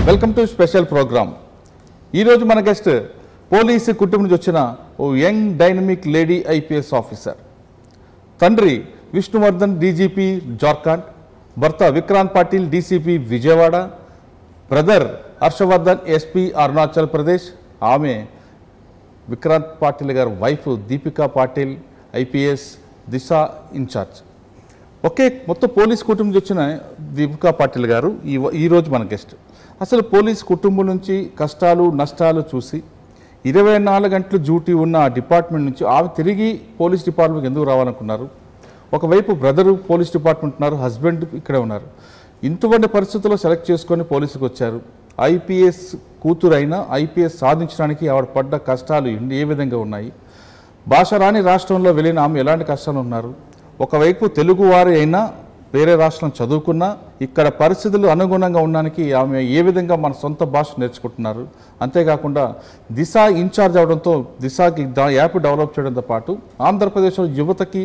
Welcome to special programme. ఈరోజు మన guest police కుటుంబం నుంచి వచ్చిన ఓ young dynamic lady IPS officer. తండ్రి విష్ణువర్ధన్ డీజీపీ జార్ఖండ్, భర్త Vikrant Patil DCP Vijayawada, brother Harshavardhan SP Arunachal Pradesh, ఆమె విక్రాంత్ పాటిల్ గారి wife Deepika Patil IPS Disha in charge. ఒకే మొత్తం పోలీస్ కుటుంబం నుంచి వచ్చిన దీపికా పాటిల్ గారు ఈరోజు మన గెస్ట్. అసలు పోలీస్ కుటుంబం నుంచి కష్టాలు నష్టాలు చూసి 24 గంటలు డ్యూటీ ఉన్న ఆ డిపార్ట్మెంట్ నుంచి ఆమె తిరిగి పోలీస్ డిపార్ట్మెంట్కి ఎందుకు రావాలనుకున్నారు? ఒకవైపు బ్రదరు పోలీస్ డిపార్ట్మెంట్ ఉన్నారు, హస్బెండ్ ఇక్కడే ఉన్నారు. ఇంటువంటి పరిస్థితుల్లో సెలెక్ట్ చేసుకొని పోలీసుకు వచ్చారు. ఐపీఎస్ కూతురు అయినా ఐపీఎస్ సాధించడానికి ఆవిడ పడ్డ కష్టాలు ఏ విధంగా ఉన్నాయి? భాష రాని రాష్ట్రంలో వెళ్ళిన ఆమె ఎలాంటి కష్టాలు ఉన్నారు? ఒకవైపు తెలుగువారి అయినా వేరే రాష్ట్రం చదువుకున్నా ఇక్కడ పరిస్థితులు అనుగుణంగా ఉండడానికి ఆమె ఏ విధంగా మన సొంత భాష నేర్చుకుంటున్నారు? అంతేకాకుండా దిశ ఇన్ఛార్జ్ అవడంతో దిశకి యాప్ డెవలప్ చేయడంతో పాటు ఆంధ్రప్రదేశ్లో యువతకి,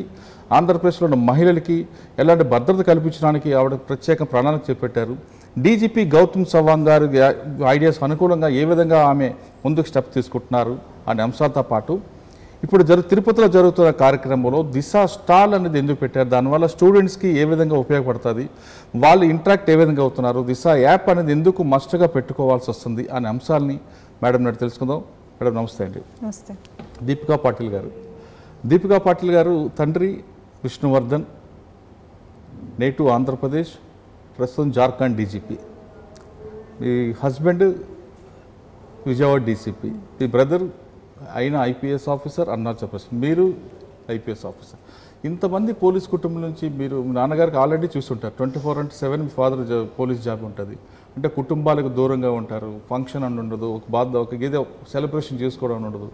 ఆంధ్రప్రదేశ్లో ఉన్న మహిళలకి ఎలాంటి భద్రత కల్పించడానికి ఆవిడ ప్రత్యేక ప్రణాళిక చేపట్టారు. డీజీపీ గౌతమ్ సవాంగ్ గారి ఐడియాస్ అనుకూలంగా ఏ విధంగా ఆమె ముందుకు స్టెప్ తీసుకుంటున్నారు అనే అంశాలతో పాటు ఇప్పుడు తిరుపతిలో జరుగుతున్న కార్యక్రమంలో దిశ స్టాల్ అనేది ఎందుకు పెట్టారు, దానివల్ల స్టూడెంట్స్కి ఏ విధంగా ఉపయోగపడుతుంది, వాళ్ళు ఇంటరాక్ట్ ఏ విధంగా అవుతున్నారు, దిశ యాప్ అనేది ఎందుకు మస్ట్గా పెట్టుకోవాల్సి వస్తుంది అనే అంశాలని మేడం నాడు తెలుసుకుందాం. మేడం నమస్తే అండి. నమస్తే. దీపికా పాటిల్ గారు. దీపికా పాటిల్ గారు తండ్రి విష్ణువర్ధన్, నేటివ్ ఆంధ్రప్రదేశ్, ప్రస్తుతం జార్ఖండ్ డీజీపీ. మీ హస్బెండ్ విజయవాడ డీసీపీ, మీ బ్రదర్ అయిన ఐపీఎస్ ఆఫీసర్ అరుణాచల్ ప్రదేశ్, మీరు ఐపీఎస్ ఆఫీసర్. ఇంతమంది పోలీస్ కుటుంబం నుంచి మీరు మీ నాన్నగారికి ఆల్రెడీ చూస్తుంటారు. 24/7 మీ ఫాదర్ పోలీస్ జాబ్ ఉంటుంది. అంటే కుటుంబాలకు దూరంగా ఉంటారు, ఫంక్షన్ అని ఉండదు, ఒక ఏదో సెలబ్రేషన్ చేసుకోవడం ఉండదు.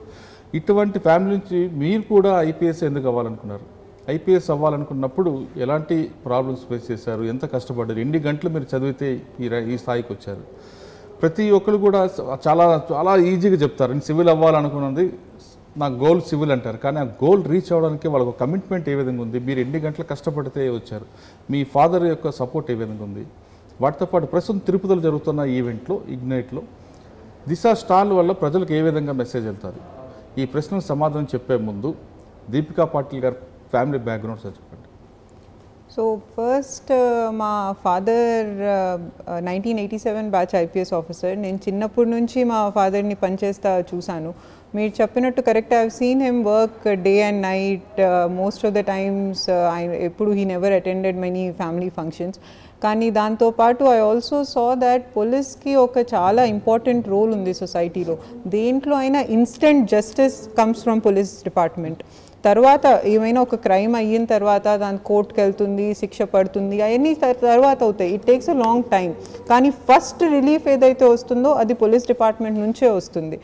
ఇటువంటి ఫ్యామిలీ నుంచి మీరు కూడా ఐపీఎస్ ఎందుకు అవ్వాలనుకున్నారు? ఐపీఎస్ అవ్వాలనుకున్నప్పుడు ఎలాంటి ప్రాబ్లమ్స్ ఫేస్ చేశారు? ఎంత కష్టపడ్డారు? ఎన్ని గంటలు మీరు చదివితే ఈ స్థాయికి వచ్చారు? ప్రతి ఒక్కరు కూడా చాలా చాలా ఈజీగా చెప్తారు, నేను సివిల్ అవ్వాలనుకున్నది, నా గోల్ సివిల్ అంటారు. కానీ ఆ గోల్ రీచ్ అవ్వడానికి వాళ్ళకు కమిట్మెంట్ ఏ విధంగా ఉంది? మీరు ఎన్ని గంటలు కష్టపడితే వచ్చారు? మీ ఫాదర్ యొక్క సపోర్ట్ ఏ విధంగా ఉంది? వాటితో పాటు ప్రస్తుతం తిరుపతిలో జరుగుతున్న ఈవెంట్లో ఇగ్నైట్లో దిశ స్టాల్ వల్ల ప్రజలకు ఏ విధంగా మెసేజ్ వెళ్తుంది? ఈ ప్రశ్నకు సమాధానం చెప్పే ముందు దీపికా పాటిల్ గారి ఫ్యామిలీ బ్యాక్గ్రౌండ్ చెప్పండి. సో ఫస్ట్ మా ఫాదర్ 1987 బ్యాచ్ ఐపీఎస్ ఆఫీసర్. నేను చిన్నప్పటి నుంచి మా ఫాదర్ని పనిచేస్తా చూశాను. మీరు చెప్పినట్టు correct, I seen him work day and night most of the times. ఎప్పుడు he never attended many family functions. కానీ దాంతోపాటు ఐ ఆల్సో సా దాట్ పోలీస్కి ఒక చాలా ఇంపార్టెంట్ రోల్ ఉంది సొసైటీలో. దేంట్లో అయినా instant justice comes from police department. తర్వాత ఏమైనా ఒక క్రైమ్ అయిన తర్వాత దాని కోర్టుకి వెళ్తుంది, శిక్ష పడుతుంది, అవన్నీ తర్వాత అవుతాయి. It takes a long time. కానీ ఫస్ట్ రిలీఫ్ ఏదైతే వస్తుందో అది పోలీస్ డిపార్ట్మెంట్ నుంచే వస్తుంది.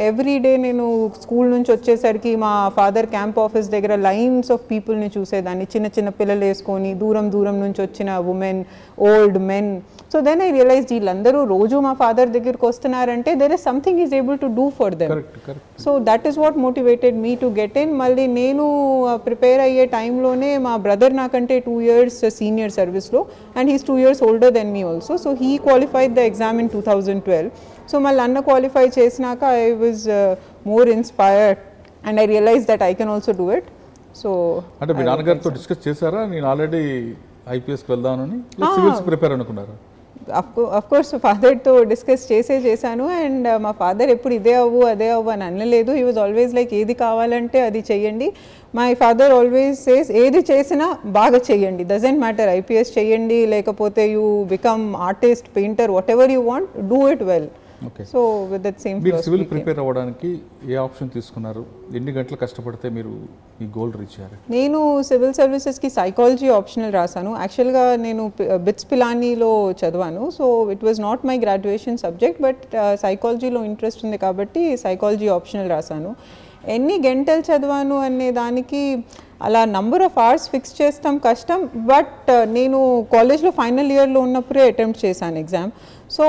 ఎవ్రీ డే నేను స్కూల్ నుంచి వచ్చేసరికి మా ఫాదర్ క్యాంప్ ఆఫీస్ దగ్గర లైన్స్ ఆఫ్ పీపుల్ని చూసేదాన్ని, చిన్న చిన్న పిల్లలు వేసుకొని, దూరం దూరం నుంచి వచ్చిన women, old men. So then I realize వీళ్ళందరూ రోజు మా ఫాదర్ దగ్గరికి వస్తున్నారంటే there is something is able to do for them. So that is what motivated me to get in. మళ్ళీ నేను ప్రిపేర్ అయ్యే టైంలోనే మా బ్రదర్ నాకంటే 2 years సీనియర్ సర్వీస్లో, and he's 2 years older than me also. So he qualified the exam in 2012. So మళ్ళీ అన్న qualify చేసినాక I was more inspired and I realize that I can also do it. So అంటే మీ నాన్నగారితో discuss చేశారా, నేను already ఐపీఎస్కి వెళ్దానని, సివిల్స్ ప్రిపేర్ అనుకున్నారా? అఫ్ కోర్స్ ఫాదర్తో డిస్కస్ చేశాను. అండ్ మా ఫాదర్ ఎప్పుడు ఇదే అవ్వు అదే అవ్వు అని అనలేదు. హీ వాజ్ ఆల్వేస్ లైక్ ఏది కావాలంటే అది చెయ్యండి. మై ఫాదర్ ఆల్వేస్ సేస్ ఏది చేసినా బాగా చెయ్యండి, డజంట్ మ్యాటర్ ఐపీఎస్ చెయ్యండి లేకపోతే you become artist, painter, what ever you want, do it well. So with that same మీరు సివిల్ ప్రిపేర్ అవ్వడానికి ఏ ఆప్షన్ తీసుకున్నారు? ఎన్ని గంటలు కష్టపడితే మీరు ఈ గోల్ రీచ్ అయ్యారు? నేను సివిల్ సర్వీసెస్కి సైకాలజీ ఆప్షనల్ రాశాను. యాక్చువల్గా నేను బిట్స్ పిలానీలో చదివాను. So it was not my graduation subject, but సైకాలజీలో ఇంట్రెస్ట్ ఉంది కాబట్టి సైకాలజీ ఆప్షనల్ రాశాను. ఎన్ని గంటలు చదివాను అనే దానికి అలా నంబర్ ఆఫ్ అవర్స్ ఫిక్స్ చేస్తాం కష్టం. బట్ నేను కాలేజ్లో ఫైనల్ ఇయర్లో ఉన్నప్పుడే అటెంప్ట్ చేశాను ఎగ్జామ్. సో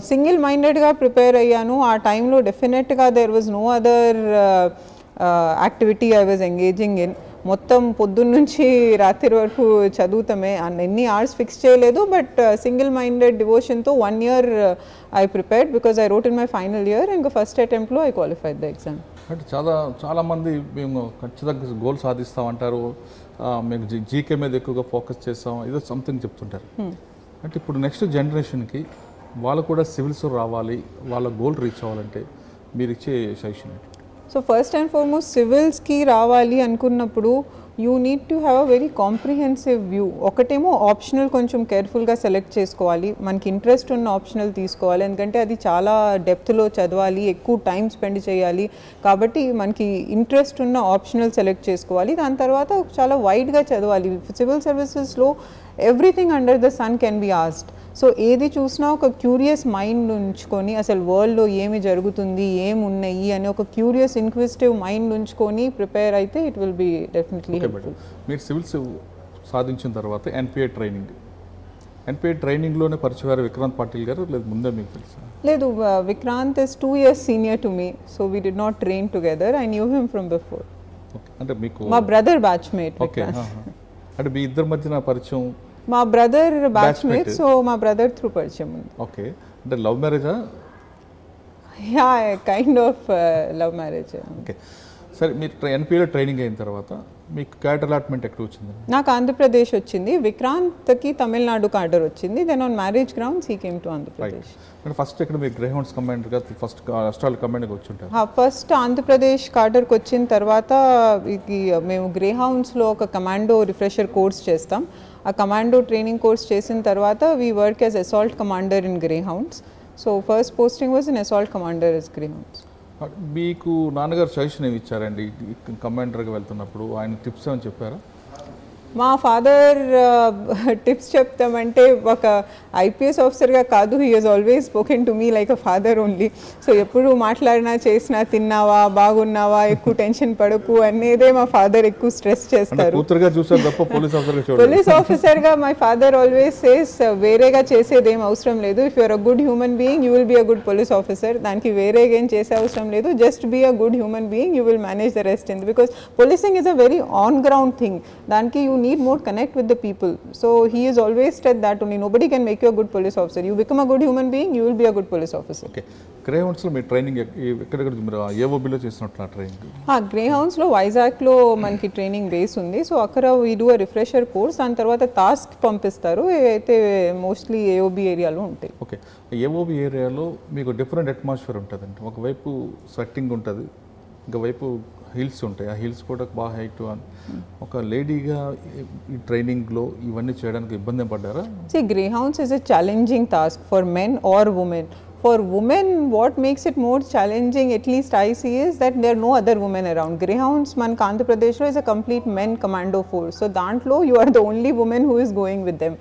సింగిల్ మైండెడ్గా ప్రిపేర్ అయ్యాను. ఆ టైంలో డెఫినెట్గా there was no other activity I was engaging in. మొత్తం పొద్దున్న నుంచి రాత్రి వరకు చదువుతామే, ఎన్ని అవర్స్ ఫిక్స్ చేయలేదు, బట్ సింగిల్ మైండెడ్ డివోషన్తో 1 year I prepared because I wrote in my final year, ఇంకా first అటెంప్ట్లో I qualified the exam. అంటే చాలామంది మేము ఖచ్చితంగా గోల్ సాధిస్తామంటారు, మేము జీకే మీద ఎక్కువగా ఫోకస్ చేస్తాం, ఏదో సంథింగ్ చెప్తుంటారు. అంటే ఇప్పుడు నెక్స్ట్ జనరేషన్కి వాళ్ళు కూడా సివిల్స్ రావాలి, వాళ్ళ గోల్ రీచ్ అవ్వాలంటే మీరు ఇచ్చే సజెషన్ ఏంటి? సో ఫస్ట్ అండ్ ఫార్మోస్ట్ సివిల్స్కి రావాలి అనుకున్నప్పుడు you need to have a very comprehensive view. ఒకటేమో ఆప్షనల్ కొంచెం కేర్ఫుల్గా సెలెక్ట్ చేసుకోవాలి, మనకి ఇంట్రెస్ట్ ఉన్న ఆప్షనల్ తీసుకోవాలి, ఎందుకంటే అది చాలా డెప్త్లో చదవాలి, ఎక్కువ టైం స్పెండ్ చేయాలి, కాబట్టి మనకి ఇంట్రెస్ట్ ఉన్న ఆప్షనల్ సెలెక్ట్ చేసుకోవాలి. దాని తర్వాత చాలా వైడ్గా చదవాలి. సివిల్ సర్వీసెస్లో everything under the sun can be asked. So ఏది చూసినా ఒక క్యూరియస్ మైండ్ ఉంచుకొని, అసలు వరల్డ్లో ఏమి జరుగుతుంది, ఏమున్నాయి అని ఒక క్యూరియస్ ఇన్క్విజిటివ్ మైండ్ ఉంచుకొని ప్రిపేర్ అయితే it will be definitely helpful. మీరు సివిల్స్ సాధించిన తర్వాత ఎన్పిఏ ట్రైనింగ్లోనే పరిచయం విక్రాంత్ పాటిల్ గారు, లేదు ముందే మీకు తెలుసా? లేదు, Vikrant is 2 years senior to me, so we did not train together. I knew him from before. అంటే మీకు మా బ్రదర్ బ్యాచ్మేట్. ఓకే, అంటే మీ ఇద్దరి మధ్యన పరిచయం? మా బ్రదర్ బ్యాచ్మేట్, సో మా బ్రదర్ త్రూ పరిచయం ఉంది. ఓకే, అంటే లవ్ మ్యారేజా? Yeah, kind of love marriage. Okay, సరే. మీరు ఎన్పిఏలో ట్రైనింగ్ అయిన తర్వాత మీకు క్యాడర్ అలాట్మెంట్ ఎక్కడ వచ్చింది? నాకు ఆంధ్రప్రదేశ్ వచ్చింది, విక్రాంత్కి తమిళనాడు కార్డర్ వచ్చింది. Then on marriage grounds he came to Andhra Pradesh. అంటే ఫస్ట్ ఇక్కడ మీరు గ్రేహౌండ్స్ కమాండర్గా ఫస్ట్ అస్ట్రాల్ కమాండర్గా వచ్చి ఉంటారు. ఫస్ట్ ఆంధ్రప్రదేశ్ కార్డర్కి వచ్చిన తర్వాత మేము గ్రేహౌండ్స్లో ఒక కమాండో రిఫ్రెషర్ కోర్స్ చేస్తాం. ఆ కమాండో ట్రైనింగ్ కోర్స్ చేసిన తర్వాత we work as assault commander in Greyhounds. So first posting was in assault commander is Greyhounds. మీకు నాన్నగారు సజెషన్ ఏమి ఇచ్చారండి కమాండర్గా వెళ్తున్నప్పుడు? ఆయన టిప్స్ ఏమని చెప్పారా? మా ఫాదర్ టిప్స్ చెప్తామంటే ఒక ఐపీఎస్ ఆఫీసర్గా కాదు, he has always spoken to me like a father only. So ఎప్పుడు మాట్లాడినా చేసినా తిన్నావా, బాగున్నావా, ఎక్కువ టెన్షన్ పడకు అనేదే మా ఫాదర్ ఎక్కువ స్ట్రెస్ చేస్తారు. పోలీస్ ఆఫీసర్గా మై ఫాదర్ ఆల్వేస్ సేస్ వేరేగా చేసేదేం అవసరం లేదు. If you're a good human being you will be a good police officer. దానికి వేరేగా ఏం చేసే అవసరం లేదు, just be a good human being, you will manage the rest in. Because policing is a very on ground thing. దానికి you need more connect with the people. So he has always said that only. Nobody can make you a good police officer. You become a good human being, you will be a good police officer. Okay. గ్రేహౌండ్స్లో me training ఎక్కడెక్కడ మీరు ఏఓబిలో చేసినట్టు training? గ్రేహౌండ్స్లో వైజాగ్లో మనకి training base ఉంది. So అక్కడ we do a refresher course. దాని తర్వాత task పంపిస్తారు, అయితే మోస్ట్లీ ఏఓబి ఏరియాలో ఉంటాయి. ఓకే, ఏఓబి ఏరియాలో మీకు డిఫరెంట్ అట్మాస్ఫియర్ ఉంటుందండి. ఒకవైపు స్వెట్టింగ్ ఉంటుంది, ఇంకోవైపు హిల్స్ ఉంటాయి. ఆ హిల్స్ కూడా బాగా హైట్. ఒక లేడీగా ఈ ట్రైనింగ్లో ఇవన్నీ చేయడానికి ఇబ్బంది పడ్డారా? Greyhounds is a challenging task for men or women. For women, what makes it more challenging, at least I see, is that there are no other women around. Greyhounds, man Andhra Pradesh is a complete men commando force. So dantlo you are the only woman who is going with them.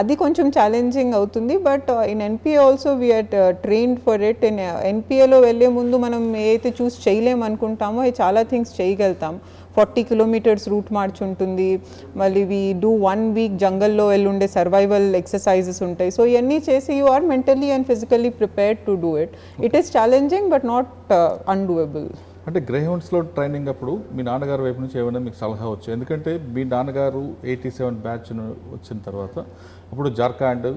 అది కొంచెం challenging అవుతుంది. But in NPA also we are trained for it. In ఎన్పిఏలో వెళ్ళే ముందు మనం ఏదైతే చూసి చేయలేమనుకుంటామో అవి చాలా థింగ్స్ చేయగలుగుతాం. 40 kilometers రూట్ మార్చ్ ఉంటుంది, మళ్ళీ వీ డూ 1 week జంగల్లో వెళ్ళుండే సర్వైవల్ ఎక్సర్సైజెస్ ఉంటాయి. సో ఇవన్నీ చేసి you are mentally and physically prepared to do it. It is challenging but not undoable. అంటే గ్రేహౌండ్స్లో ట్రైనింగ్ అప్పుడు మీ నాన్నగారు వైపు నుంచి ఏమైనా మీకు సలహా వచ్చాయి? ఎందుకంటే మీ నాన్నగారు 87 బ్యాచ్ వచ్చిన తర్వాత అప్పుడు జార్ఖండ్,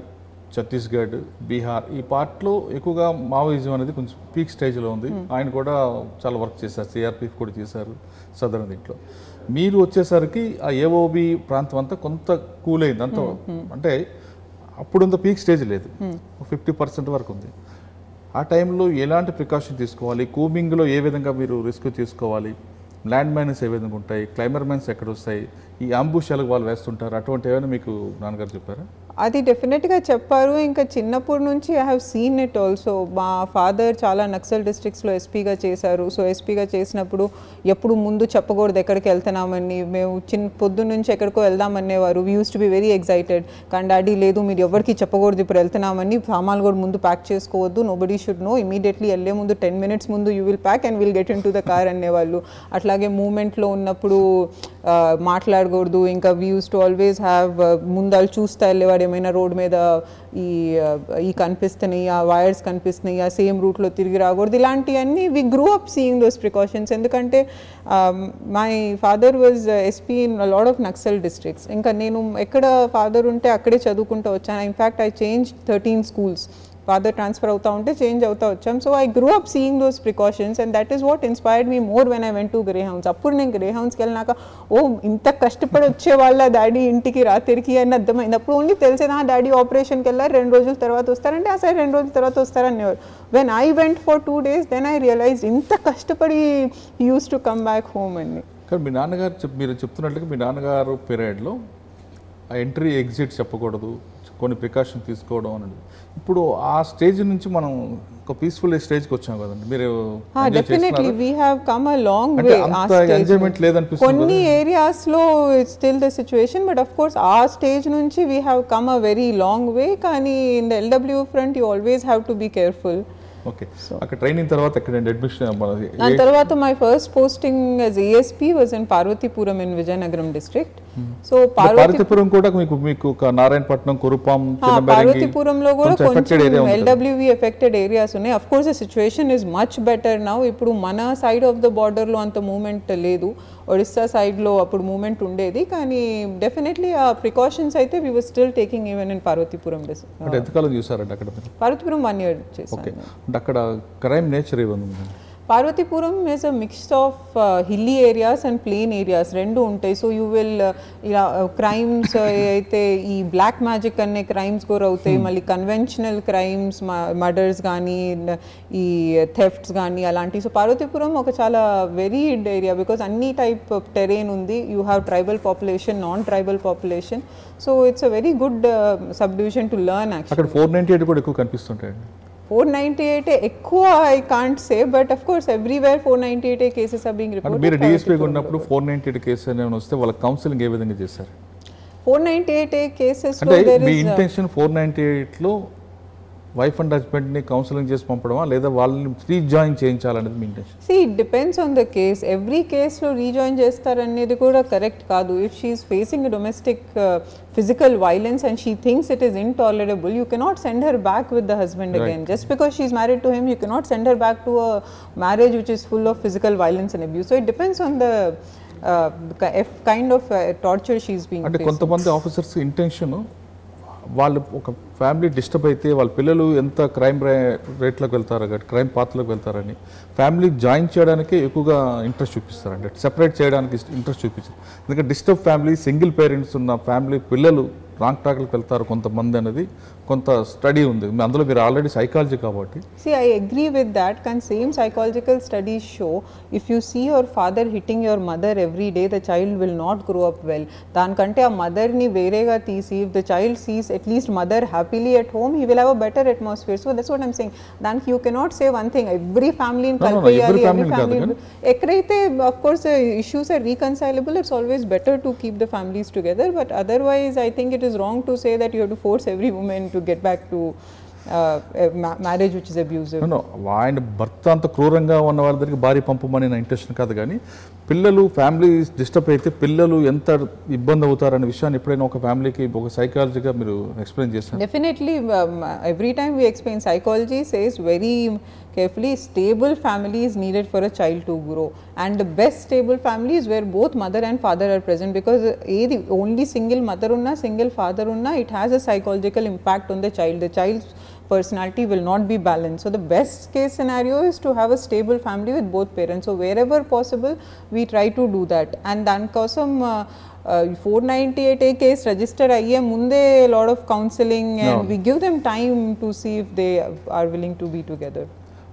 ఛత్తీస్గఢ్, బీహార్ ఈ పార్ట్లో ఎక్కువగా మావోయిజం అనేది కొంచెం పీక్ స్టేజ్లో ఉంది. ఆయన కూడా చాలా వర్క్ చేశారు, సిఆర్పిఎఫ్ కూడా చేశారు సదరన్ దీంట్లో. మీరు వచ్చేసరికి ఆ ఏఓబి ప్రాంతం అంతా కొంత కూల్ అయింది. అంత అంటే అప్పుడంత పీక్ స్టేజ్ లేదు, 50% వరకు ఉంది. ఆ టైంలో ఎలాంటి ప్రికాషన్ తీసుకోవాలి, కూమింగ్లో ఏ విధంగా మీరు రిస్క్ తీసుకోవాలి, ల్యాండ్ మైన్స్ ఏ విధంగా ఉంటాయి, క్లైమర్ మైన్స్ ఎక్కడ వస్తాయి, ఈ అంబుషాలకు వాళ్ళు వేస్తుంటారు, అటువంటి ఏమైనా మీకు నాన్నగారు చెప్పారా? అది డెఫినెట్గా చెప్పారు. ఇంకా చిన్నప్పటి నుంచి I have seen it also. మా ఫాదర్ చాలా నక్సల్ డిస్ట్రిక్ట్స్లో ఎస్పీగా చేశారు. సో ఎస్పీగా చేసినప్పుడు ఎప్పుడు ముందు చెప్పకూడదు ఎక్కడికి వెళ్తున్నామని. మేము పొద్దున్న నుంచి ఎక్కడికో వెళ్దామనేవారు. We used to be very excited. కానీ డాడీ లేదు, మీరు ఎవరికి చెప్పకూడదు ఇప్పుడు వెళ్తున్నామని, సామాన్లు కూడా ముందు ప్యాక్ చేసుకోవద్దు, నోబడీ షుడ్ నో, ఇమీడియట్లీ వెళ్ళే ముందు 10 minutes ముందు you will pack and will get in to the car అనేవాళ్ళు. అట్లాగే మూమెంట్లో ఉన్నప్పుడు మాట్లాడకూడదు. ఇంకా we used to always have ముందాలు చూస్తా వెళ్ళేవాడు, ఏమైనా రోడ్ మీద ఈ కనిపిస్తున్నాయి, ఆ వైర్స్ కనిపిస్తున్నాయి, ఆ సేమ్ రూట్లో తిరిగి రాకూడదు, ఇలాంటివన్నీ we grew up seeing those precautions. ఎందుకంటే my father was SP in lot of Naxal districts. ఇంకా నేను ఎక్కడ ఫాదర్ ఉంటే అక్కడే చదువుకుంటూ వచ్చాను. In fact I change 13 schools. Father transfer అవుతా ఉంటే చేంజ్ అవుతా వచ్చాం. So I grew up seeing those precautions and that is what inspired me more when I went to greyhounds. అప్పుడు నేను గ్రే హౌన్స్కి వెళ్ళినాక ఓ ఇంత కష్టపడి వచ్చే వాళ్ళ డాడీ ఇంటికి రాత్రికి అని అర్థమైంది. అప్పుడు ఓన్లీ తెలిసేదా డాడీ ఆపరేషన్కి వెళ్ళారు 2 రోజుల తర్వాత వస్తారంటే ఆ సైడ్ 2 రోజుల తర్వాత వస్తారనేవారు. When I went for 2 days then I realize ఇంత కష్టపడి used to come back home అండి. కానీ మీ నాన్నగారు మీరు చెప్తున్నట్లుగా మీ నాన్నగారు పీరియడ్లో ఆ ఎంట్రీ ఎగ్జిట్ చెప్పకూడదు, కొన్ని ప్రికాషన్ తీసుకోవడం అనేది. ఇప్పుడు ఆ స్టేజ్ నుంచి మనం ఒక పీస్ఫుల్ స్టేజ్కి వచ్చాం కదండి. మీరు definitely we have come a long way. ఎంజాయ్మెంట్ లేదనిపిస్తుంది కొన్ని ఏరియాస్లో it's still the situation, but of course ఆ స్టేజ్ నుంచి we have come a very long way. కానీ in the LW front you always have to be careful. Okay, అక్కడ training తర్వాత ఎక్కడండి అడ్మిషన్? దాని తర్వాత my first posting as ASP was in Parvathipuram in Vizianagaram district. So Parvathipuram కూడా మీకు నారాయణపట్నం, కురుపాం, పార్వతీపురంలో కూడా కొంచెం ఎల్డబ్ల్యూవి ఎఫెక్టెడ్ ఏరియాస్ ఉన్నాయి. Of course the situation is much better now. ఇప్పుడు మన సైడ్ ఆఫ్ ద బార్డర్లో అంత మూవ్మెంట్ లేదు, ఒడిస్సా సైడ్లో అప్పుడు మూవ్మెంట్ ఉండేది. కానీ డెఫినెట్లీ ఆ ప్రికాషన్స్ అయితే we were still taking even in Parvathipuram. ఎంతకాలం చూసారండి అక్కడ? పార్వతీపురం 1 year చేశాను. అక్కడ క్రైమ్ నేచర్ ఏముంది? Parvathipuram is a mix of hilly areas and plain areas రెండు ఉంటాయి. సో యూ విల్ ఇలా క్రైమ్స్ అయితే ఈ బ్లాక్ మ్యాజిక్ అనే క్రైమ్స్ కూడా అవుతాయి, మళ్ళీ కన్వెన్షనల్ క్రైమ్స్ మర్డర్స్ కానీ ఈ థెఫ్ట్స్ కానీ అలాంటివి. సో పార్వతీపురం ఒక చాలా వెరీడ్ ఏరియా బికాస్ అన్ని టైప్ ఆఫ్ టెరైన్ ఉంది. You have tribal population, non tribal population. So it's a very good sub division to learn. అక్కడ 498 కూడా ఎక్కువ కనిపిస్తుంటాయండి. 498 ఎక్కువ I can't say, but of course everywhere 498 cases are being reported. మీరు DSP ఉన్నప్పుడు 498 cases అనేవి వస్తే వాళ్ళ కౌన్సిలింగ్ ఏ విధంగా చేశారు? 498 కేసెస్ అంటే మీ ఇంటెన్షన్ 498లో వైఫ్ అండ్ హస్బెండ్ని కౌన్సిలింగ్ చేసి పంపడమా లేదా వాళ్ళని రీజాయిన్ చేయించాలనేది మీ intention? See, it depends on the case. Every case లో రీజాయిన్ చేస్తారనేది కూడా కరెక్ట్ కాదు. If she is facing domestic physical violence and she thinks it is intolerable, you cannot send her back with the husband again. Just because she is married to him, you cannot send her back to a marriage which is full of physical violence and abuse. So it depends on the kind of torture she is being facing. అంటే కొంతమంది officers intention వాళ్ళు ఒక family disturb అయితే వాళ్ళ పిల్లలు ఎంత crime రేట్లోకి వెళ్తారు, crime పాత్రలోకి వెళ్తారని ఫ్యామిలీ జాయిన్ చేయడానికి ఎక్కువగా ఇంట్రెస్ట్ చూపిస్తారండి, సెపరేట్ చేయడానికి ఇంట్రెస్ట్ చూపించారు. ఎందుకంటే డిస్టర్బ్ ఫ్యామిలీ, సింగిల్ పేరెంట్స్ ఉన్న ఫ్యామిలీ పిల్లలు రాంగ్ ట్రాక్లకు వెళ్తారు కొంతమంది అనేది కొంత స్టడీ ఉంది. అందులో మీరు ఆల్రెడీ సైకాలజీ కాబట్టి. See, I agree with that. Can same psychological studies show if you see your father hitting your mother every day, the child will not grow up well. దానికంటే ఆ మదర్ని వేరేగా తీసి if the child sees at least mother happily at home, he will have a better atmosphere. So that's what I'm saying. దానికి you cannot say one thing. Every family in కలిపేయాలి, every family. ఎక్కడైతే of course issues are reconcilable, it's always better to keep the families together. But otherwise, I think it is wrong to say that you have to force every woman to get back to marriage which is abusive. ఆయన భర్త అంత క్రూరంగా ఉన్న వాళ్ళ దగ్గరికి భార్య పంపమని నా ఇంటెన్షన్ కాదు. కానీ పిల్లలు ఫ్యామిలీ డిస్టర్బ్ అయితే పిల్లలు ఎంత ఇబ్బంది అవుతారనే విషయాన్ని ఎప్పుడైనా ఒక ఫ్యామిలీకి ఒక సైకాలజీగా మీరు ఎక్స్ప్లెయిన్ చేస్తారు? Definitely, every time we explain, psychology says very carefully, stable family is needed for a child to grow, and the best stable family is where both mother and father are present, because only single mother unna single father unna, it has a psychological impact on the child's personality will not be balanced. So the best case scenario is to have a stable family with both parents. So wherever possible we try to do that. And dan kosam 498A case register ayye munde a lot of counseling and we give them time to see if they are willing to be together.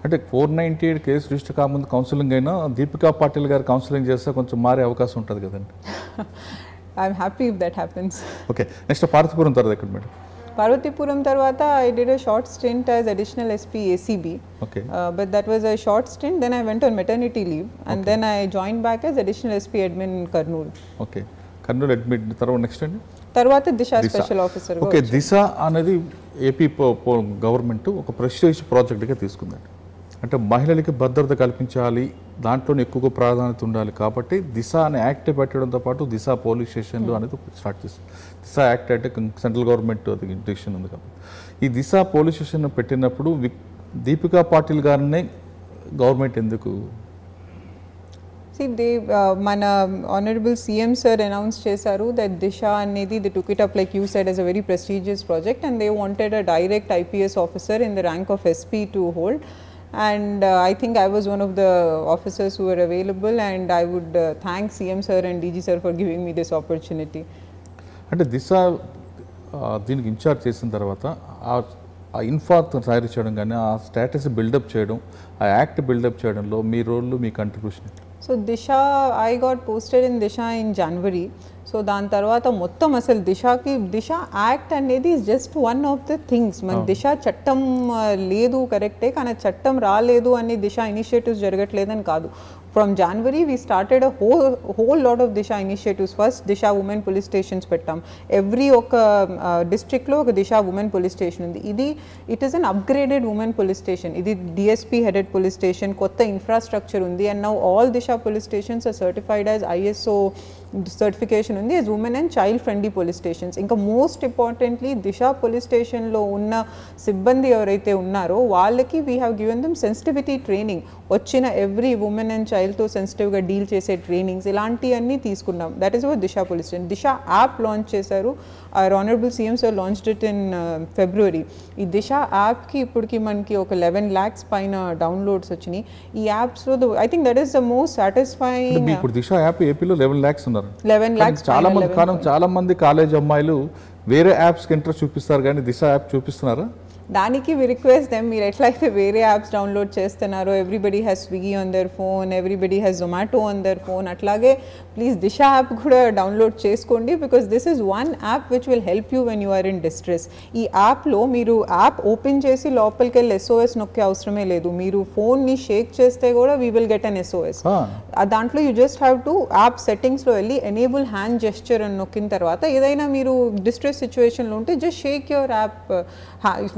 అంటే 498 case register కాకముందు counselling అయినా దీపికా పాటిల్ గారు counselling చేస్తే కొంచెం మారే అవకాశం ఉంటుంది కదండి. I'm happy if that happens. Okay, next Parvathipuram తర్వాత ఎక్కడ మేడం? పార్వతీపురం తర్వాత I did a short stint as additional SP ACB. Okay. But that was a short stint. Then I went on maternity leave and then I joined back as additional SP admin in Kurnool. Okay. Kurnool admin తర్వాత next అండి? తర్వాత దిశ special officer. Okay, దిశ అనేది AP government ఒక prestige ప్రాజెక్ట్గా తీసుకుందండి. అంటే మహిళలకి భద్రత కల్పించాలి, దాంట్లోనే ఎక్కువగా ప్రాధాన్యత ఉండాలి కాబట్టి దిశ అనే యాక్ట్ పెట్టడంతో పాటు దిశ పోలీస్ స్టేషన్లు అనేది స్టార్ట్ చేస్తుంది. దిశ యాక్ట్ అంటే సెంట్రల్ గవర్నమెంట్ అది డిసిషన్ ఉంది కాబట్టి ఈ దిశ పోలీస్ స్టేషన్ పెట్టినప్పుడు దీపికా పాటిల్ గారినే గవర్నమెంట్ ఎందుకు? See, మన honorable CM sir announced చేశారు that Disha అనేది they took it up like you said as a very prestigious project and they wanted a direct IPS officer in the rank of SP to hold, and I think I was one of the officers who were available, and I would thank CM sir and DG sir for giving me this opportunity. అంటే దిశ దీనికి incharge చేసిన తర్వాత ఆ ఇన్ఫా తయారు చేయడం కానీ ఆ status buildup చేయడం, ఆ యాక్ట్ బిల్డప్ చేయడంలో మీ రోల్, మీ contribution? So Disha, I got posted in Disha in January. So దాని తర్వాత మొత్తం అసలు దిశ యాక్ట్ అనేది is just one of the things. మన దిశ చట్టం లేదు కరెక్టే, కానీ చట్టం రాలేదు అని దిశ ఇనిషియేటివ్స్ జరగట్లేదని కాదు. From January we started a whole lot of Disha initiatives. First Disha women police stations pettam. Every district lo oka Disha women police station undi. It is an upgraded women police station. Idi DSP headed police station, kotta infrastructure undi, and now all Disha police stations are certified as ISO certification undi as women and child friendly police stations. Inka most importantly Disha police station lo unna sibbandi evaraithe unnaro vallaki we have given them sensitivity training. Vachina every woman and child తో సెన్సిటివ్గా deal చేసే trainings ఇలాంటివన్నీ తీసుకున్నాం. That is our Disha police station. Disha app launch చేశారు. Our honourable CM sir launched it in February. ఈ దిశ యాప్కి ఇప్పటికి మనకి ఒక 11 lakhs పైన డౌన్లోడ్స్ వచ్చినాయి. ఈ యాప్స్లో I think that is the most satisfying. ఇప్పుడు దిశ యాప్ ఏపీలో 11 lakhs ఉన్నారు. 11 lakhs చాలా మంది కాలేజ్ అమ్మాయిలు వేరే యాప్స్కి ఇంట్రెస్ట్ చూపిస్తారు, కానీ దిశ యాప్ చూపిస్తున్నారా? దానికి వి రిక్వెస్ట్ దెమ్, మీరు ఎట్లయితే వేరే యాప్స్ డౌన్లోడ్ చేస్తున్నారో, everybody has Swiggy on their phone, everybody has Zomato on their phone, అట్లాగే ప్లీజ్ దిశ యాప్ కూడా డౌన్లోడ్ చేసుకోండి. Because this is one app which will help you when you are in distress. ఈ యాప్లో మీరు యాప్ ఓపెన్ చేసి లోపలికి వెళ్ళి SOS నొక్కే అవసరమే లేదు. మీరు ఫోన్ని షేక్ చేస్తే కూడా we will get an SOS. దాంట్లో you just have to app సెట్టింగ్స్లో వెళ్ళి ఎనేబుల్ హ్యాండ్ జెస్చర్ అని నొక్కిన తర్వాత ఏదైనా మీరు డిస్ట్రెస్ సిచ్యువేషన్లో ఉంటే just Sheikh your app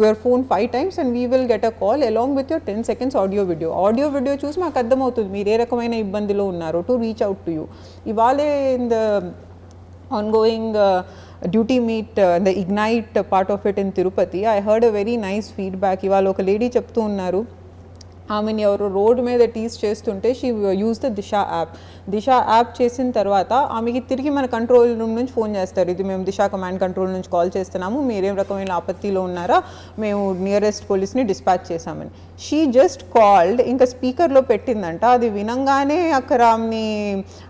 your phone 5 times and we will get a call along with your 10 seconds audio video చూసి మాకు అర్థమవుతుంది మీరు ఏ రకమైన ఇబ్బందిలో ఉన్నారో, to reach out to you. ఇవాళే in the ongoing duty meet, the Ignite part of it in Tirupati, I heard a very nice feedback. ఇవాళ ఒక లేడీ చెప్తూ ఉన్నారు, ఆమెను ఎవరు రోడ్ మీద టీస్ చేస్తుంటే she use the Disha app చేసిన తర్వాత ఆమెకి తిరిగి మన కంట్రోల్ రూమ్ నుంచి ఫోన్ చేస్తారు, ఇది మేము దిశ కమాండ్ కంట్రోల్ నుంచి కాల్ చేస్తున్నాము, మీరేం రకమైన ఆపత్తిలో ఉన్నారా, మేము నియరెస్ట్ పోలీస్ని డిస్పాచ్ చేశామని. షీ జస్ట్ కాల్డ్, ఇంకా స్పీకర్లో పెట్టిందంట, అది వినంగానే అక్కడ ఆమెని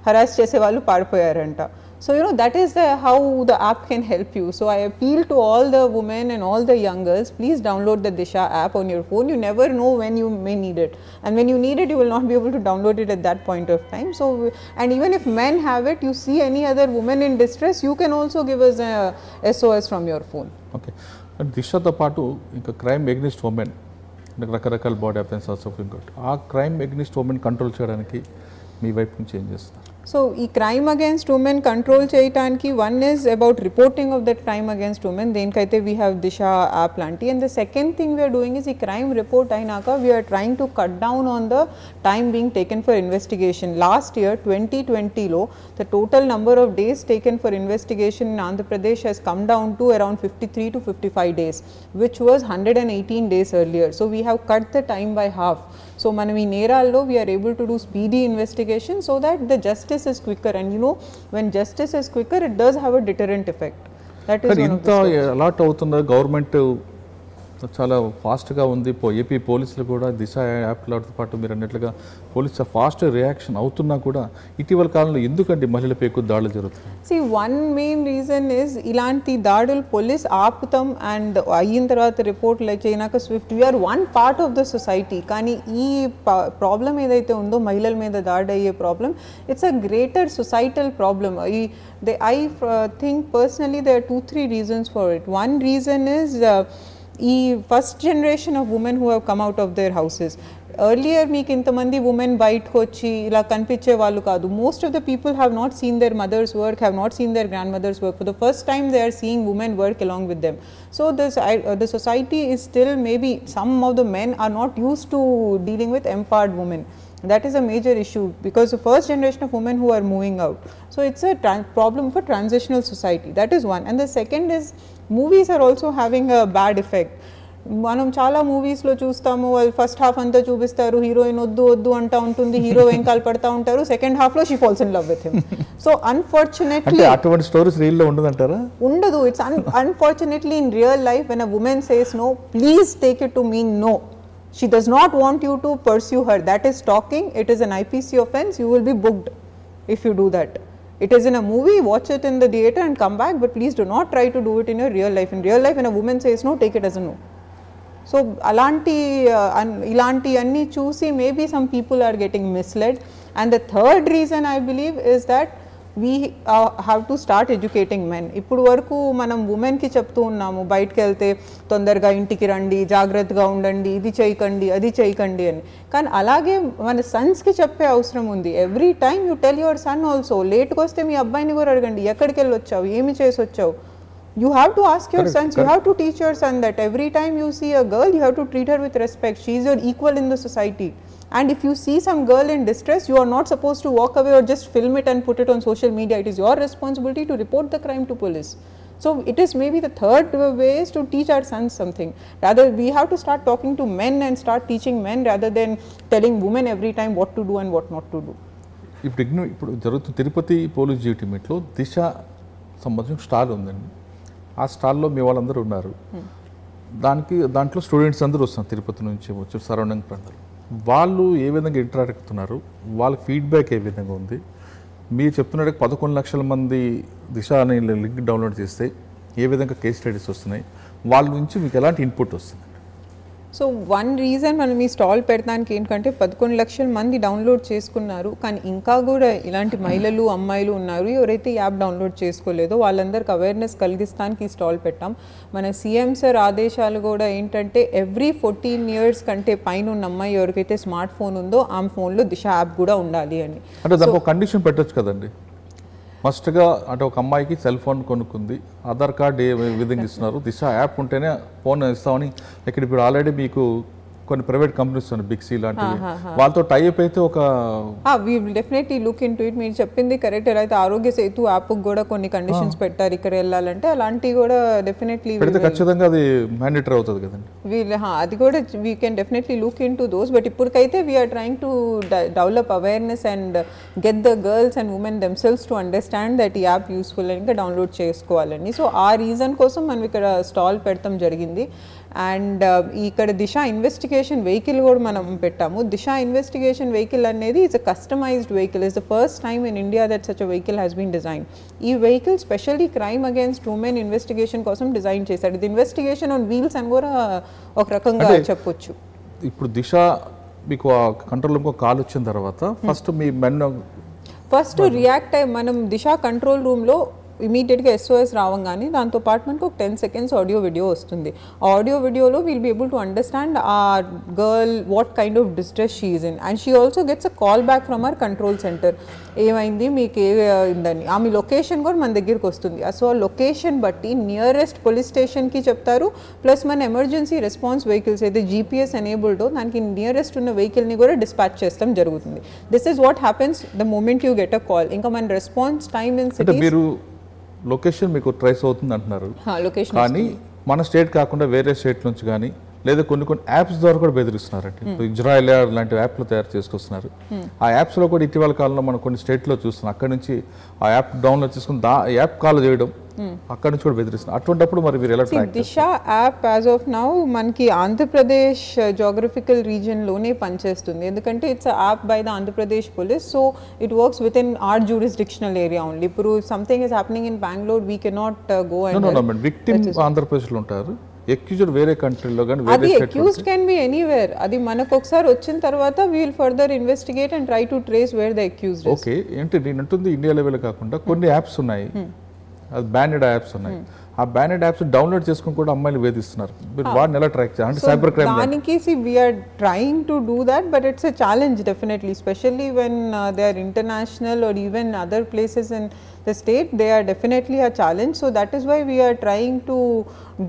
హరాస్ చేసే వాళ్ళు పారిపోయారంట. So that is how the app can help you. So I appeal to all the women and all the young girls, please download the Disha app on your phone. You never know when you may need it, and when you need it you will not be able to download it at that point of time. So, and even if men have it, you see any other woman in distress, you can also give us a SOS from your phone. Okay, and Disha తో పాటు ఇంకా crime against women రకరకాల body offences of ఇంకోటి, ఆ crime against women control చేయడానికి మీ వైపు నుంచి ఏం చేస్తారు? సో ఈ క్రైమ్ అగేన్స్ట్ ఉమెన్ కంట్రోల్ చేయడానికి one is about reporting of that crime against women, దేనికైతే వీ హ్యావ్ దిశ యాప్ లాంటి. And the second thing we're doing is ఈ క్రైమ్ రిపోర్ట్ అయినాక we're trying to cut down on the time being taken for investigation. Last year 2020లో the total number of days taken for investigation in Andhra Pradesh has come down to around 53 to 55 days, which was 118 days earlier. So we have cut the time by half. So మనం ఈ నేరాల్లో we are able to do speedy investigation so that the justice is quicker, and when justice is quicker it does have a deterrent effect. That is one of the steps. A lot అవుతున్న government చాలా ఫాస్ట్గా ఉంది. AP పోలీసులు కూడా దిశ యాప్లతో పాటు మీరు అన్నట్లుగా police fast reaction అవుతున్నా కూడా ఇటీవల కాలంలో ఎందుకంటే మహిళలపై ఎక్కువ దాడులు జరుగుతాయి? See, one main reason is ఇలాంటి దాడులు పోలీస్ ఆపుతాం అండ్ అయిన తర్వాత రిపోర్ట్ చేయనాక swift we are one part of the society. కానీ ఈ ప్రాబ్లం ఏదైతే ఉందో మహిళల మీద దాడి అయ్యే problem, it's a greater societal problem. I think personally there are 2-3 reasons for it. One reason is ఈ first generation of women who have come out of their houses, earlier మీకు ఇంతమంది ఉమెన్ బయటకు వచ్చి ఇలా కనిపించే వాళ్ళు కాదు. Most of the people have not seen their mothers work, have not seen their grandmothers work. For the first time they are seeing women work along with them. So the society is still, maybe some of the men are not used to dealing with empowered women. That is a major issue because the first generation of women who are moving out. So it's a problem for transitional society. That is one. And the second is movies are also having a bad effect. మనం చాలా మూవీస్లో చూస్తాము, వాళ్ళు first half అంతా చూపిస్తారు, heroine వద్దు వద్దు అంటూ ఉంటుంది, హీరో వెంకాల పడతా ఉంటారు, సెకండ్ హాఫ్లో she falls in love with him. So unfortunately అటువంటి స్టోరీస్ రీల్లో ఉండదంటారా? ఉండదు. It's unfortunately in real life when a woman says no, please take it to mean no. She does not want you to pursue her. That is stalking. It is an IPC offense. You will be booked if you do that. It is in a movie, watch it in the theater and come back, but please do not try to do it in your real life. In real life, when a woman says no, take it as a no. So ilanti anni chusi maybe some people are getting misled. And the third reason I believe is that we have to start educating men. ఇప్పుడు వరకు మనం ఉమెన్కి చెప్తూ ఉన్నాము, బయటకు వెళ్తే తొందరగా ఇంటికి రండి, జాగ్రత్తగా ఉండండి, ఇది చేయకండి అది చేయకండి అని. కానీ అలాగే మన సన్స్కి చెప్పే అవసరం ఉంది. Every time you tell your son also, లేట్కి వస్తే మీ అబ్బాయిని కూడా అడగండి, ఎక్కడికి వెళ్ళి వచ్చావు, ఏమి చేసి వచ్చావు. You have to ask your sons, you have to teach your son that every time you see a girl, you have to treat her with respect. She is your equal in the society. And if you see some girl in distress, you are not supposed to walk away or just film it and put it on social media. It is your responsibility to report the crime to police. So it is maybe the third way is to teach our sons something. Rather, we have to start talking to men and start teaching men rather than telling women every time what to do and what not to do. ఇప్పుడు జరుగుతున్న Tirupati police జీటీమీట్లో దిశ సంబంధించిన stall ఉందండి. ఆ స్టాల్లో మీ వాళ్ళందరూ ఉన్నారు. దాంట్లో students అందరూ వస్తున్నారు తిరుపతి నుంచి వచ్చి సరౌండింగ్ ప్రాంతాలు. వాళ్ళు ఏ విధంగా ఇంటరాక్ట్ అవుతున్నారు, వాళ్ళకి ఫీడ్బ్యాక్ ఏ విధంగా ఉంది? మీరు చెప్తున్నట్టు 11 లక్షల మంది దిశ అనే లింక్ డౌన్లోడ్ చేస్తే ఏ విధంగా కేస్ స్టడీస్ వస్తున్నాయి, వాళ్ళ నుంచి మీకు ఎలాంటి ఇన్పుట్ వస్తుంది? సో వన్ రీజన్ మనం ఈ స్టాల్ పెడతానికి ఏంటంటే 11 లక్షల మంది డౌన్లోడ్ చేసుకున్నారు, కానీ ఇంకా కూడా ఇలాంటి మహిళలు అమ్మాయిలు ఉన్నారు ఎవరైతే ఈ యాప్ డౌన్లోడ్ చేసుకోలేదో వాళ్ళందరికీ అవేర్నెస్ కలిగిస్తానికి ఈ స్టాల్ పెట్టాం. మన సీఎం సార్ ఆదేశాలు కూడా ఏంటంటే ఎవ్రీ 14 years కంటే పైన ఉన్న అమ్మాయి ఎవరికైతే స్మార్ట్ ఫోన్ ఉందో ఆ ఫోన్లో దిశ యాప్ కూడా ఉండాలి అని. అంటే దానికి ఒక కండిషన్ పెట్టొచ్చు కదండి, ఫస్ట్గా అంటే ఒక అమ్మాయికి సెల్ ఫోన్ కొనుక్కుంది, ఆధార్ కార్డ్ ఏ విధంగా ఇస్తున్నారు, దిశ యాప్ ఉంటేనే ఫోన్ ఇస్తామని ఇక్కడ ఇప్పుడు ఆల్రెడీ మీకు కొన్ని ప్రైవేట్ కంపెనీస్ ఉన్నాయి, బిగ్సీ లాంటివి, వాళ్ళతో టైఅప్ అయితే ఒక we will definitely look into it. మీరు చెప్పింది కరెక్ట్. అయితే ఆరోగ్య సేతు యాప్ కూడా కొన్ని కండిషన్స్ పెట్టారు ఇక్కడ వెళ్ళాలంటే, అలాంటివి కూడా డెఫినెట్లీ పెడితే ఖచ్చితంగా అది మ్యాండేటరీ అవుతుంది కదండి. అది కూడా we can definitely look in to those. But ఇప్పటికైతే we are trying to develop awareness and get the girls and women themselves to understand that ఈ యాప్ యూస్ఫుల్ అని ఇంకా డౌన్లోడ్ చేసుకోవాలని. సో ఆ రీజన్ కోసం మనం ఇక్కడ స్టాల్ పెడతాం జరిగింది. అండ్ ఇక్కడ దిశ ఇన్వెస్టిగేషన్ వెహికల్ కూడా మనం పెట్టాము. దిశ ఇన్వెస్టిగేషన్ వెహికల్ అనేది it's a customised vehicle. It's the first time in India that such a vehicle has been design. ఈ vehicle specially crime against women investigation కోసం డిజైన్ చేశాడు. ఇది ఇన్వెస్టిగేషన్ ఆన్ వీల్స్ అని కూడా ఒక రకంగా చెప్పొచ్చు. ఇప్పుడు దిశ మీకు కంట్రోల్ రూమ్కి కాల్ వచ్చిన తర్వాత ఫస్ట్ మీ మెన్ ఫస్ట్ రియాక్ట్ అయ్యి మనం దిశ కంట్రోల్ రూమ్లో ఇమీడియట్గా SOS రావంగానే దాంతోపాటు మనకు ఒక 10 seconds ఆడియో వీడియో వస్తుంది. ఆ ఆడియో వీడియోలో will be able to understand ఆ girl what kind of distress she is in. And she also gets a call back from our control centre, ఏమైంది మీకు ఏమైందని. ఆమె లొకేషన్ కూడా మన దగ్గరికి వస్తుంది. సో ఆ లొకేషన్ బట్టి నియరెస్ట్ పోలీస్ స్టేషన్కి చెప్తారు, ప్లస్ మన ఎమర్జెన్సీ రెస్పాన్స్ వెహికల్స్ అయితే GPS ఎనేబుల్డో దానికి నియరెస్ట్ ఉన్న వెహికల్ని కూడా డిస్పాచ్ చేస్తాం జరుగుతుంది. This is what happens the moment you get a call. ఇంకా మన response time in city location మీకు ట్రేస్ అవుతుంది అంటున్నారు, కానీ మన స్టేట్ కాకుండా వేరే స్టేట్ నుంచి కానీ లేదా కొన్ని యాప్స్ ద్వారా కూడా బెదిరిస్తున్నారండి. ఇజ్రాయెల్ లాంటి యాప్లు తయారు చేసుకొస్తున్నారు. ఆ యాప్స్లో కూడా ఇటీవల కాలంలో మనం కొన్ని స్టేట్లో చూస్తున్నాం, అక్కడ నుంచి ఆ యాప్ డౌన్లోడ్ చేసుకుని యాప్ కాల్ చేయడం, అక్కడ నుంచి కూడా బెదిరిస్తున్నారు. అటువంటిప్పుడు మరి మీరు ఎలా track? Disha app as of now మనకి ఆంధ్రప్రదేశ్ జోగ్రఫికల్ రీజియన్లోనే పనిచేస్తుంది, ఎందుకంటే it's app by the Andhra Pradesh police. So it works with in our jurisdictional area only. ఇప్పుడు something is happening in Bengaluru, we cannot go and victim ఆంధ్రప్రదేశ్లో ఉంటారు, ఎక్యూజ్డ్ వేరే కంట్రీలో కానీ అది అక్యూజ్డ్ కెన్ బి ఎనీవేర్. అది మనకు ఒకసారి వచ్చిన తర్వాత we will further investigate and try to trace wear the accused. Okay, ఏంటి నేను అంటుంది ఇండియా లెవెల్ కాకుండా కొన్ని యాప్స్ ఉన్నాయి, అది బ్యాన్డ్ యాప్స్ ఉన్నాయి, ఆ బ్యానెడ్ యాప్స్ డౌన్లోడ్ చేసుకుని కూడా అమ్మాయిలు వేధిస్తున్నారు. మీరు వాటిని ఎలా ట్రాక్ చేయాలి అంటే సైబర్ క్రైమ్ దానికి we are trying to do that, but it's a challenge definitely, specially when they are international or even other places in the state, they are definitely a challenge. So that is why we are trying to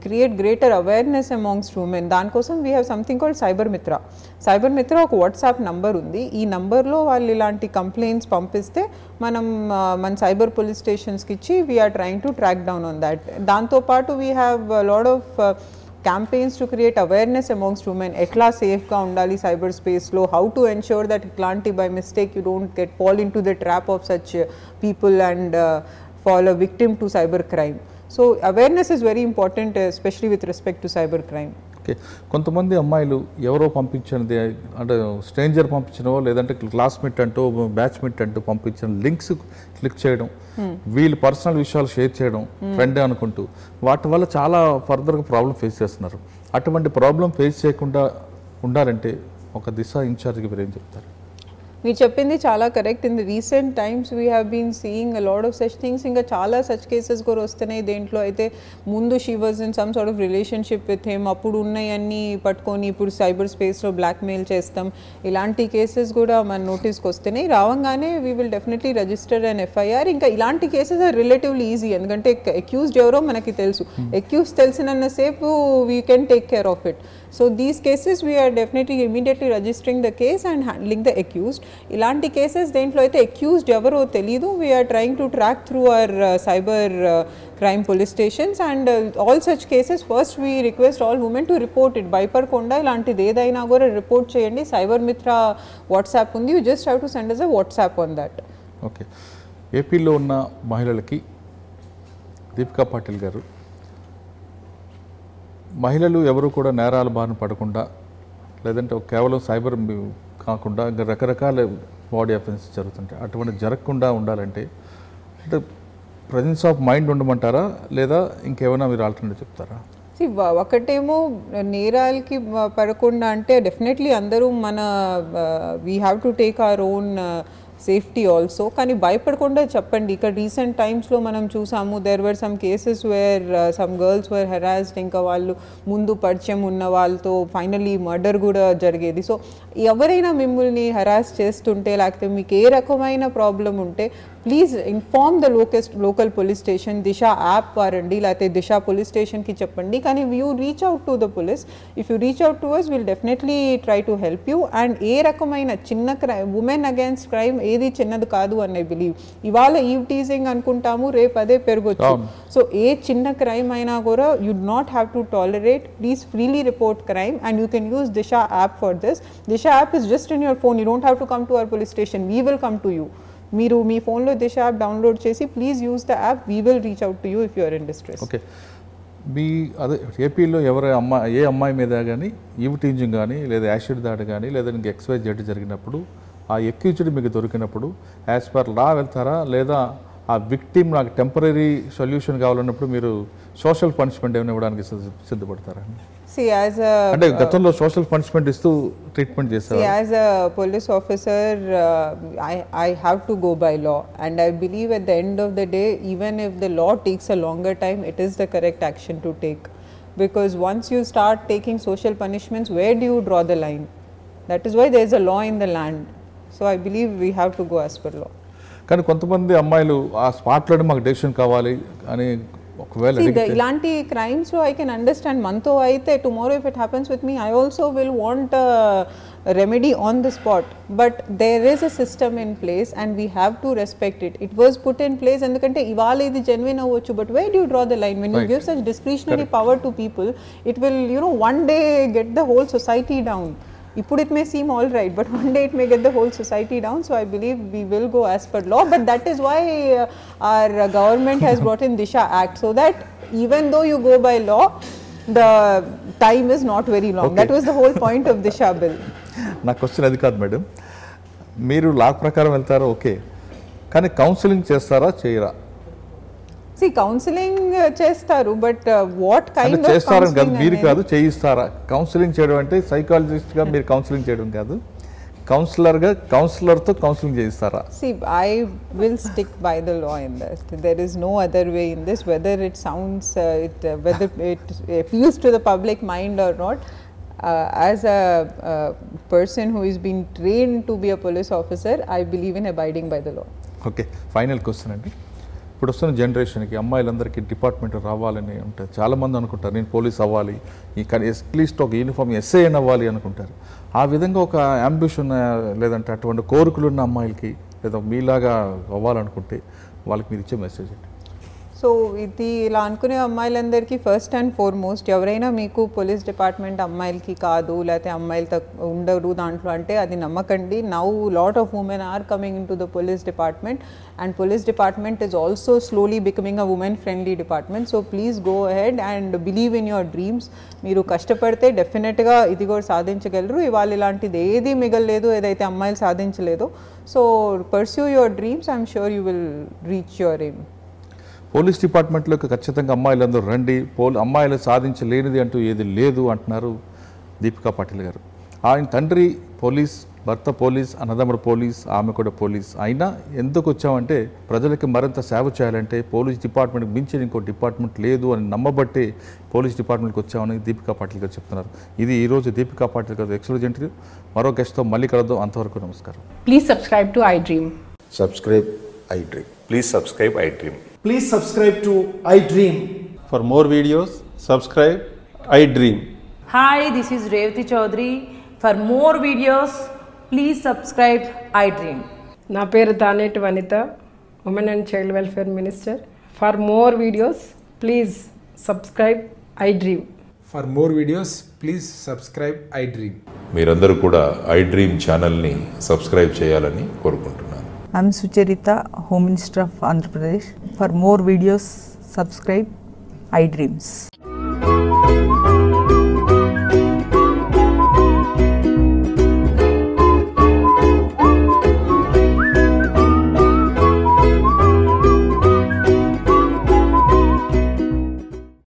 create greater awareness amongst women. దాని కోసం we have something called Cyber Mitra. Cyber Mitra ఒక WhatsApp number ఉంది. ఈ నంబర్లో వాళ్ళు ఇలాంటి complaints పంపిస్తే మనం మన సైబర్ పోలీస్ స్టేషన్స్కి ఇచ్చి we are trying to track down on that. దాంతోపాటు we have lot of campaigns to create awareness amongst women, etla safe ga undali cyber space lo, how to ensure that itlanti by mistake you don't fall into the trap of such people and fall a victim to cyber crime. So awareness is very important, especially with respect to cyber crime. Okay, కొంతమంది అమ్మాయిలు ఎవరో పంపించినది అంటే stranger పంపించినవో లేదంటే classmate అంటూ batchmate అంటూ పంపించిన links click చేయడం, వీళ్ళు పర్సనల్ విషయాలు షేర్ చేయడం ఫ్రెండ్ అనుకుంటూ, వాటి వల్ల చాలా ఫర్దర్గా ప్రాబ్లం ఫేస్ చేస్తున్నారు. అటువంటి ప్రాబ్లం ఫేస్ చేయకుండా ఉండాలంటే ఒక దిశ ఇన్ఛార్జ్కి మీరు ఏం చెప్తారు? మీరు చెప్పింది చాలా correct. In the recent times we have been seeing a lot of such things. ఇంకా చాలా సచ్ కేసెస్ కూడా వస్తున్నాయి. దేంట్లో అయితే ముందు she was in some sort of relationship with him, అప్పుడు ఉన్నాయన్నీ పట్టుకొని ఇప్పుడు సైబర్ స్పేస్లో బ్లాక్మెయిల్ చేస్తాం, ఇలాంటి కేసెస్ కూడా మన నోటీస్కి వస్తున్నాయి. రావంగానే we will definitely register and FIR. ఇంకా ఇలాంటి కేసెస్ ఆర్ రిలేటివ్లీ ఈజీ, ఎందుకంటే అక్యూజ్డ్ ఎవరో మనకి తెలుసు. అక్యూజ్ తెలిసినంతసేపు we can take care of it. So these cases we are definitely immediately registering the case and handling the accused. Ilanti cases dentlo aithe accused evaro telidu, we are trying to track through our cyber crime police stations and all such cases first we request all women to report it. Bhaypadkonda ilantidi edaina gore report cheyandi. Cyber Mitra WhatsApp undi, you just have to send us a WhatsApp on that. Okay, ఏపీలో ఉన్న మహిళలకి దీపికా పాటిల్ గారు, మహిళలు ఎవరు కూడా నేరాల బారిన పడకుండా లేదంటే కేవలం సైబర్ కాకుండా ఇంకా రకరకాల బాడీ అఫెన్సెస్ జరుగుతుంటాయి, అటువంటి జరగకుండా ఉండాలంటే అంటే ప్రెజెన్స్ ఆఫ్ మైండ్ ఉండమంటారా లేదా ఇంకేమైనా మీరు ఆల్టర్నేటివ్ చెప్తారా? ఒకటేమో నేరాలకి పడకుండా అంటే డెఫినెట్లీ అందరూ మన we have to take our own safety also. కానీ భయపడకుండా చెప్పండి. ఇక్కడ రీసెంట్ టైమ్స్లో మనం చూసాము, there were some cases where some girls were harassed, ఇంకా వాళ్ళు ముందు పరిచయం ఉన్న వాళ్ళతో ఫైనల్లీ మర్డర్ కూడా జరిగేది. సో ఎవరైనా మిమ్మల్ని హెరాస్ చేస్తుంటే లేకపోతే మీకు ఏ రకమైన ప్రాబ్లం ఉంటే please inform the local police station. Disha app వారండి లేకపోతే దిశ పోలీస్ స్టేషన్కి చెప్పండి. కానీ you reach out to the police. If you reach out to us will definitely try to help you. And ఏ రకమైన చిన్న క్రైమ్, ఉమెన్ అగేన్స్ట్ క్రైమ్ ఏది చిన్నది కాదు అని ఐ బిలీవ్. ఇవాళ ఈవ్ టీజింగ్ అనుకుంటాము, రేపు అదే పెరగొచ్చు. సో ఏ చిన్న క్రైమ్ అయినా కూడా you do not have to tolerate. Please freely report crime and you can use Disha app for this. Disha app is just in your phone. You don't have to come to our police station, we will come to you. మీరు మీ ఫోన్లో Disha app download చేసి please use the app, we will reach out to you if you are in distress. Okay, మీ అదే ఏపీలో ఏ అమ్మాయి మీద కానీ ఈవ్ టీజింగ్ కానీ లేదా యాసిడ్ దాడి కానీ లేదా ఇంక XYZ జరిగినప్పుడు ఆ ఎక్యూజ్డ్ మీకు దొరికినప్పుడు యాజ్ పర్ లా వెళ్తారా లేదా ఆ విక్టిమ్ నాకు టెంపరీ సొల్యూషన్ కావాలన్నప్పుడు మీరు సోషల్ పనిష్మెంట్ ఏమైనా ఇవ్వడానికి సిద్ధపడతారా? See, as a అంటే గతంలో సోషల్ పనిష్మెంట్ ఇస్తూ ట్రీట్మెంట్ చేస్తారు. See, as a police officer, I have to go by law, and I believe at the end of the day, even if the law takes a longer time, it is the correct action to take. Because once you start taking social punishments, where do you draw the line? That is why there is a law in the land. So I believe we have to go as per law. కానీ కొంతమంది అమ్మాయిలు ఆ స్పాట్లోనే మాకు decision కావాలి అని ఒకవేళ ఇలాంటి క్రైమ్స్లో I can understand. మనతో అయితే tomorrow if it happens with me, I also will want remedy on the spot. But there is a system in place and we have to respect it. It was put in place ఎందుకంటే ఇవాళ ఇది genuine అవ్వచ్చు, but where do you draw the line? When you give such discretionary power to people, it will one day get the whole society down. Ippudu it may seem all right, but one day it may get the whole society down. So I believe we will go as per law. But that is why our government has brought in Disha Act, so that even though you go by law, the time is not very long. Okay. That was the whole point of Disha bill. నా question అది కాదు madam, మీరు లా ప్రకారం వెళ్తారా okay, కానీ counselling చేస్తారా చేయరా? See, counseling చేస్తారు, బట్ వాట్ కైండ్ ఆఫ్ చేస్తారని కాదు, మీరు కాదు చేయిస్తారా? కౌన్సిలింగ్ చేయడం అంటే సైకాలజిస్ట్గా మీరు కౌన్సిలింగ్ చేయడం కాదు, కౌన్సిలర్తో counselling చేయిస్తారా? See, I will stick by the law in this. There is no other way in this, whether it sounds, whether it appeals to the public mind or not. As a person who is being trained to be a police officer, I believe in abiding by the law. Okay, final question అండి. ఇప్పుడు వస్తున్న జనరేషన్కి అమ్మాయిలందరికీ department రావాలని ఉంటుంది. చాలామంది అనుకుంటారు నేను police అవ్వాలి, అట్లీస్ట్ ఒక యూనిఫామ్ ఎస్ఐ అని అవ్వాలి అనుకుంటారు. ఆ విధంగా ఒక అంబిషన్ లేదంటే అటువంటి కోరికలు ఉన్న అమ్మాయిలకి లేదా మీలాగా అవ్వాలనుకుంటే వాళ్ళకి మీరు ఇచ్చే మెసేజ్ ఏంటి? సో ఇది ఇలా అనుకునే అమ్మాయిలందరికీ ఫస్ట్ అండ్ ఫార్మోస్ట్, ఎవరైనా మీకు పోలీస్ డిపార్ట్మెంట్ అమ్మాయిలకి కాదు లేకపోతే అమ్మాయిలు ఉండరు దాంట్లో అంటే అది నమ్మకండి. Now lot of women are coming in to the police department and police department is also slowly becoming a woman friendly department. So please go ahead and believe in your dreams. మీరు కష్టపడితే డెఫినెట్గా ఇది కూడా సాధించగలరు. ఇవాళ ఇలాంటిది ఏది మిగలలేదు ఏదైతే అమ్మాయిలు సాధించలేదో. So pursue your dreams, I'm sure you will reach your aim. Police డిపార్ట్మెంట్లోకి ఖచ్చితంగా అమ్మాయిలందరూ రండి, అమ్మాయిలు సాధించలేనిది అంటూ ఏది లేదు అంటున్నారు దీపికా పాటిల్ గారు. ఆయన తండ్రి పోలీస్, భర్త పోలీస్, అన్నదమ్ముడు పోలీస్, ఆమె కూడా పోలీస్. అయినా ఎందుకు వచ్చామంటే ప్రజలకి మరింత సేవ చేయాలంటే పోలీస్ డిపార్ట్మెంట్కి మించిన ఇంకో డిపార్ట్మెంట్ లేదు అని నమ్మబట్టే పోలీస్ డిపార్ట్మెంట్కి వచ్చామని దీపికా పాటిల్ గారు చెప్తున్నారు. ఇది ఈరోజు దీపికా పాటిల్ గారు ఎక్స్క్లూజివ్ ఇంటర్వ్యూ. మరో గెస్ట్తో మళ్ళీ కలుద్దాం. అంతవరకు నమస్కారం. Please subscribe to iDream. Subscribe iDream. Please subscribe iDream. Please subscribe to iDream. For more videos, subscribe iDream. Hi, this is Revati Chaudhary. For more videos, please subscribe iDream. నా పేరు Taneti Vanitha, women and child welfare minister. For more videos please subscribe iDream. For more videos, please subscribe iDream. మీరందరూ కూడా iDream ఛానల్ని subscribe చేయాలని కోరుకుంటున్నాను. I'm Sucharita, Home Minister of Andhra Pradesh. For more videos, subscribe iDreams.